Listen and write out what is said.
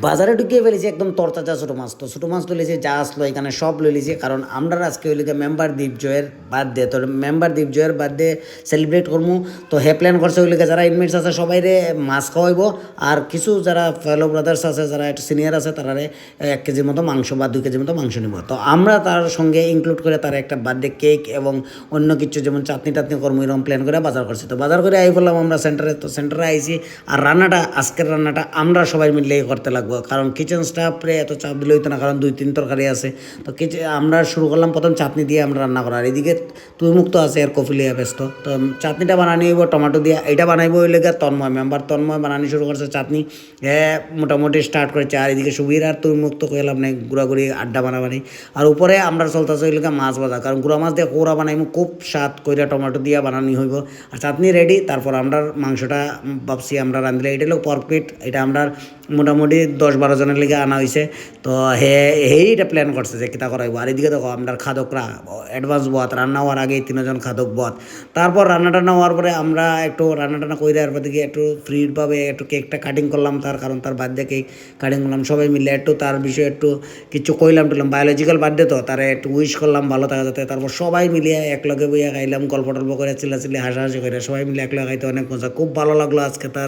বাজারে ঢুকিয়ে ফেলেছি একদম তরতাজা ছোটো মাছ। তো ছোটো মাছ লইছি, যা আসলো এখানে সব লইছি, কারণ আমরা আজকে হইলে মেম্বার দ্বীপজয়ের বার্থডে। তো মেম্বার দ্বীপজয়ের বার্থডে সেলিব্রেট করবো। তো হে প্ল্যান করছে হইলে যারা ইনমেটস আছে সবাই রে মাছ খাওয়াইবো, আর কিছু যারা ফেলো ব্রাদার্স আছে, যারা একটু সিনিয়র আছে, তারা 1 কেজির মতো মাংস বা 2 কেজির মতো মাংস নেব। তো আমরা তার সঙ্গে ইনক্লুড করে তার একটা বার্থডে কেক এবং অন্য কিছু যেমন চাটনি টাতনি কর্ম এরকম প্ল্যান করে বাজার করছি। তো বাজার করে আই বললাম আমরা সেন্টারে। তো সেন্টারে আইছি, আর রান্নাটা আজকের রান্নাটা আমরা সবাই মিলে করতে লাগবো, কারণ কিচেন স্টাফরে এত চাপ দিলে হইতো না, কারণ 2-3 তরকারি আছে। তো আমরা শুরু করলাম প্রথম চাটনি দিয়ে আমরা রান্না করা, আর এদিকে তুই মুক্ত আছে আর কফি লিয়া ব্যস্ত। তো চাটনিটা বানানি হইব টমেটো দিয়ে, এটা বানাইব হইলে তন্ময় মেম্বার, তন্ময় বানানি শুরু করছে চাটনি। মোটামুটি স্টার্ট করেছে, আর এদিকে সুবীর আর তুই মুক্ত কইলাম না ঘোরাঘুরি আড্ডা বানাবানি। আর উপরে আমরা চলতেছে হইলে মাছ ভাজা, কারণ গুঁড়া মাছ দিয়ে কোরা বানাইমু, খুব স্বাদ কইরা টমেটো দিয়ে বানানি হইব। আর চাটনি রেডি, তারপর আমরা মাংসটা ভাবছি আমরা রাঁধলে, এটা হলো পরপিট। এটা আমরা মোটামুটি 10-12 জনের লিগে আনা হয়েছে। তো এটা প্ল্যান করছে যে কিতা করাইব। আর এদিকে দেখো আমরা খাদকরা অ্যাডভান্স বত রান্না হওয়ার আগেই 3জন খাদক বত। তারপর রান্না টান্না হওয়ার পরে আমরা একটু রান্না টান্না করে দেওয়ার পর দিকে একটু ফ্রিভাবে একটু কেকটা কাটিং করলাম তার, কারণ তার বার্থডে কেক কাটিং করলাম সবাই মিলে। একটু তার বিষয়ে একটু কিছু কইলাম টইলাম, বায়োলজিক্যাল বার্থডে তো তারে একটু উইশ করলাম ভালো থাকা যাতে। তারপর সবাই মিলিয়ে একলগে বইয়া খাইলাম, গল্প টল্প করে চিল্লাচিল্লি হাসাহাসি করে সবাই মিলে একলগে খাইতে অনেক মজা, খুব ভালো লাগলো আজকে তার।